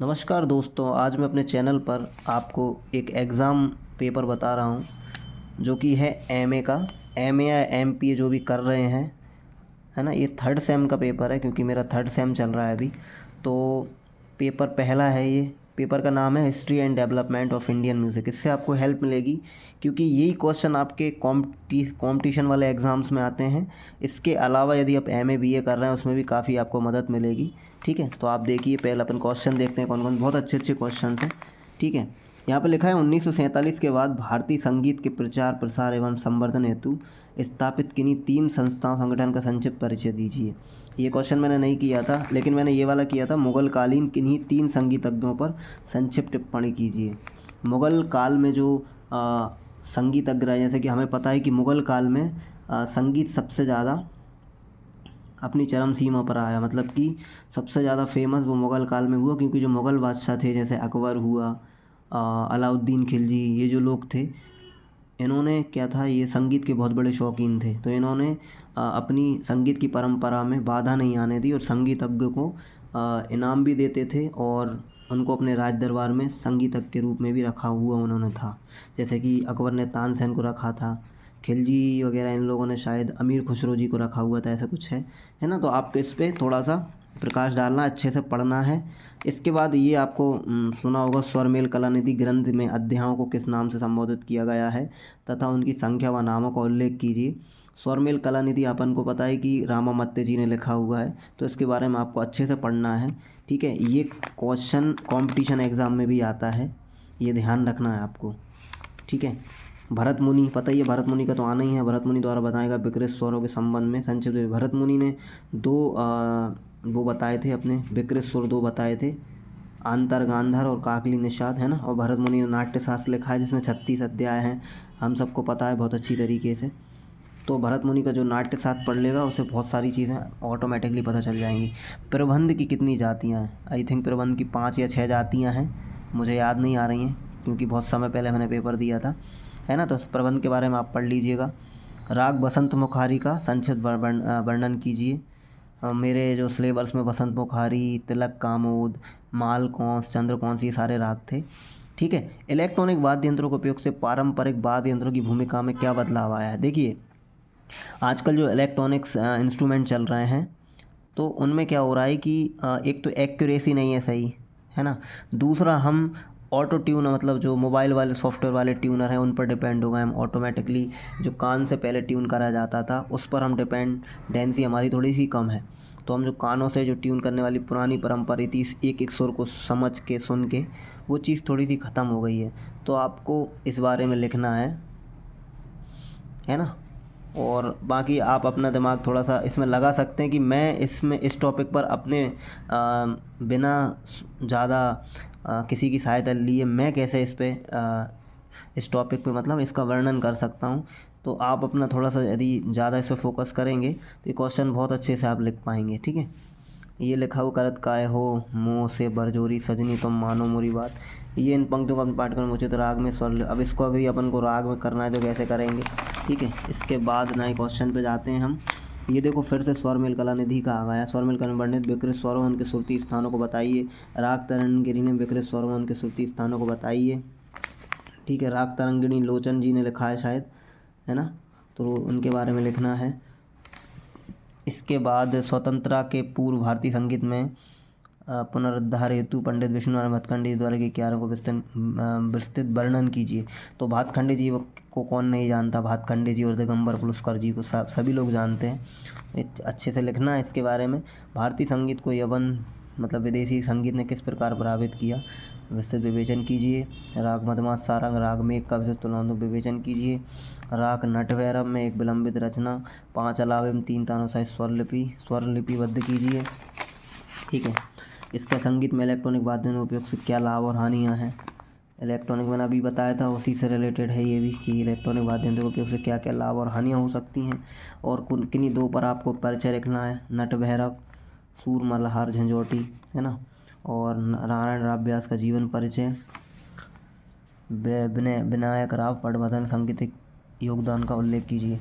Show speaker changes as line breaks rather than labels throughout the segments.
नमस्कार दोस्तों, आज मैं अपने चैनल पर आपको एक एग्ज़ाम पेपर बता रहा हूँ जो कि है एमए का। एमए या एमपीए जो भी कर रहे हैं, है ना। ये थर्ड सेम का पेपर है क्योंकि मेरा थर्ड सेम चल रहा है अभी। तो पेपर पहला है ये। पेपर का नाम है history and development of Indian music. इससे आपको हेल्प मिलेगी क्योंकि यही क्वेश्चन आपके कॉम्पिटिशन वाले एग्ज़ाम्स में आते हैं। इसके अलावा यदि आप एमए बीए कर रहे हैं उसमें भी काफ़ी आपको मदद मिलेगी। ठीक है, तो आप देखिए, पहले अपन क्वेश्चन देखते हैं कौन कौन। बहुत अच्छे अच्छे क्वेश्चन हैं। ठीक है, यहाँ पे लिखा है 1947 के बाद भारतीय संगीत के प्रचार प्रसार एवं संवर्धन हेतु स्थापित किन्हीं 3 संस्थाओं संगठन का संक्षिप्त परिचय दीजिए। ये क्वेश्चन मैंने नहीं किया था, लेकिन मैंने ये वाला किया था, मुग़ल कालीन किन्हीं 3 संगीतज्ञों पर संक्षिप्त टिप्पणी कीजिए। मुग़ल काल में जो संगीतज्ञ रहे, जैसे कि हमें पता है कि मुग़ल काल में संगीत सबसे ज़्यादा अपनी चरम सीमा पर आया। मतलब कि सबसे ज़्यादा फेमस वो मुग़ल काल में हुआ क्योंकि जो मुग़ल बादशाह थे, जैसे अकबर हुआ, अलाउद्दीन खिलजी, ये जो लोग थे, इन्होंने क्या था, ये संगीत के बहुत बड़े शौकीन थे। तो इन्होंने अपनी संगीत की परंपरा में बाधा नहीं आने दी और संगीतज्ञ को इनाम भी देते थे और उनको अपने राज दरबार में संगीतज्ञ के रूप में भी रखा हुआ उन्होंने था। जैसे कि अकबर ने तानसेन को रखा था, खिलजी वगैरह इन लोगों ने शायद अमीर खुसरो जी को रखा हुआ था, ऐसा कुछ है ना। तो आपको इस पर थोड़ा सा प्रकाश डालना, अच्छे से पढ़ना है। इसके बाद ये आपको सुना होगा, स्वरमेल कलानिधि ग्रंथ में अध्यायों को किस नाम से संबोधित किया गया है तथा उनकी संख्या व नामों का उल्लेख कीजिए। स्वरमेल कलानिधि अपन को पता है कि रामामत्य जी ने लिखा हुआ है, तो इसके बारे में आपको अच्छे से पढ़ना है। ठीक है, ये क्वेश्चन कंपटीशन एग्ज़ाम में भी आता है, ये ध्यान रखना है आपको। ठीक है, भरत मुनि, पता ही है, भरत मुनि का तो आना ही है। भरत मुनि द्वारा बताएगा विकृत स्वरों के संबंध में संक्षिप्त में। भरत मुनि ने वो बताए थे, अपने विकृत स्वर 2 बताए थे, आंतर गांधार और काकली निषाद, है ना। और भरत मुनि ने नाट्यशास्त्र लिखा है जिसमें 36 अध्याय हैं, हम सबको पता है बहुत अच्छी तरीके से। तो भरत मुनि का जो नाट्यशास्त्र पढ़ लेगा उससे बहुत सारी चीज़ें ऑटोमेटिकली पता चल जाएंगी। प्रबंध की कितनी जातियाँ हैं? आई थिंक प्रबंध की 5 या 6 जातियाँ हैं, मुझे याद नहीं आ रही हैं क्योंकि बहुत समय पहले मैंने पेपर दिया था, है ना। तो प्रबंध के बारे में आप पढ़ लीजिएगा। राग बसंत मुखारी का संक्षिप्त वर्णन कीजिए। मेरे जो सिलेबस में बसंत मुखारी, तिलक कामोद, मालकौंस, चंद्रकौंस, ये सारे राग थे। ठीक है, इलेक्ट्रॉनिक वाद्य यंत्रों के उपयोग से पारंपरिक वाद्य यंत्रों की भूमिका में क्या बदलाव आया है? देखिए, आजकल जो इलेक्ट्रॉनिक्स इंस्ट्रूमेंट चल रहे हैं तो उनमें क्या हो रहा है कि एक तो एक्यूरेसी नहीं है सही, है ना। दूसरा, हम ऑटो ट्यून, मतलब जो मोबाइल वाले सॉफ्टवेयर वाले ट्यूनर हैं उन पर डिपेंड हो गए हम। ऑटोमेटिकली जो कान से पहले ट्यून करा जाता था उस पर हम डिपेंडेंसी हमारी थोड़ी सी कम है। तो हम जो कानों से जो ट्यून करने वाली पुरानी परंपरा थी, इस एक एक सुर को समझ के सुन के, वो चीज़ थोड़ी सी ख़त्म हो गई है। तो आपको इस बारे में लिखना है ना। और बाकी आप अपना दिमाग थोड़ा सा इसमें लगा सकते हैं कि मैं इसमें इस टॉपिक पर अपने बिना ज़्यादा किसी की सहायता लिए मैं कैसे इस टॉपिक पे, मतलब इसका वर्णन कर सकता हूँ। तो आप अपना थोड़ा सा यदि ज़्यादा इस पर फोकस करेंगे तो ये क्वेश्चन बहुत अच्छे से आप लिख पाएंगे। ठीक है, ये लिखा हुआ करत काय हो मुँह से बरजोरी सजनी तुम मानो मोरी बात। ये इन पंक्तियों का पाठ्यक्रम उचित राग में स्वर। अब इसको अगर अपन को राग में करना है तो कैसे करेंगे? ठीक है, इसके बाद नए क्वेश्चन पे जाते हैं हम। ये देखो, फिर से स्वरमेल कलानिधि का आ गया। स्वरमेल कला वर्णित विकृत स्वरों उनके सुरती स्थानों को बताइए। राग तरंगिणी ने विकृत स्वरों उनके सुरती स्थानों को बताइए। ठीक है, राग तरंगिणी लोचन जी ने लिखा है शायद, है ना, तो उनके बारे में लिखना है। इसके बाद स्वतंत्रता के पूर्व भारतीय संगीत में पुनरुद्धार हेतु पंडित विष्णुनारायण भातखंडे द्वारा के क्यारों को विस्तृत वर्णन कीजिए। तो भातखंडे जी को कौन नहीं जानता? भातखंडे जी और दिगंबर पुरस्कार जी को सभी लोग जानते हैं। अच्छे से लिखना है इसके बारे में। भारतीय संगीत को यवन, मतलब विदेशी संगीत ने किस प्रकार प्रभावित किया? विस्तृत विवेचन कीजिए। राग मधमास सारंग राग में एक का विस्तृत तुलनात्मक विवेचन कीजिए। राग नटभैरव में एक विलंबित रचना 5 अलावे एवं 3 तानों सहित स्वरलिपिबद्ध कीजिए। ठीक है, इसका संगीत में इलेक्ट्रॉनिक वाद्यों के उपयोग से क्या लाभ और हानियाँ हैं? इलेक्ट्रॉनिक मैंने अभी बताया था, उसी से रिलेटेड है ये भी कि इलेक्ट्रॉनिक वाद्य यंत्रों के उपयोग से क्या क्या लाभ और हानियाँ हो सकती हैं। और किन्हीं 2 पर आपको परिचय लिखना है। नटभैरव, सूर मल्हार झंझोटी, है ना, और नारायण राव व्यास का जीवन परिचय। विनायक राव पटवर्धन सांगीतिक योगदान का उल्लेख कीजिए।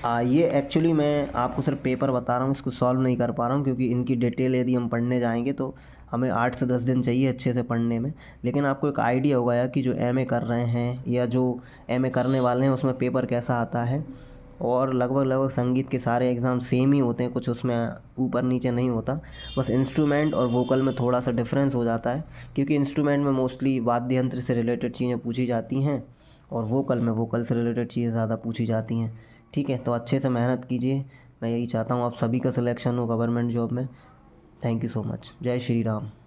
ये एक्चुअली मैं आपको सिर्फ पेपर बता रहा हूँ, इसको सॉल्व नहीं कर पा रहा हूँ क्योंकि इनकी डिटेल यदि हम पढ़ने जाएंगे तो हमें 8 से 10 दिन चाहिए अच्छे से पढ़ने में। लेकिन आपको एक आइडिया होगा यार कि जो एमए कर रहे हैं या जो एमए करने वाले हैं उसमें पेपर कैसा आता है। और लगभग संगीत के सारे एग्ज़ाम सेम ही होते हैं, कुछ उसमें ऊपर नीचे नहीं होता। बस इंस्ट्रूमेंट और वोकल में थोड़ा सा डिफरेंस हो जाता है, क्योंकि इंस्ट्रूमेंट में मोस्टली वाद्य यंत्र से रिलेटेड चीज़ें पूछी जाती हैं और वोकल में वोकल से रिलेटेड चीज़ें ज़्यादा पूछी जाती हैं। ठीक है, तो अच्छे से मेहनत कीजिए। मैं यही चाहता हूँ आप सभी का सिलेक्शन हो गवर्नमेंट जॉब में। Thank you so much. जय श्री राम।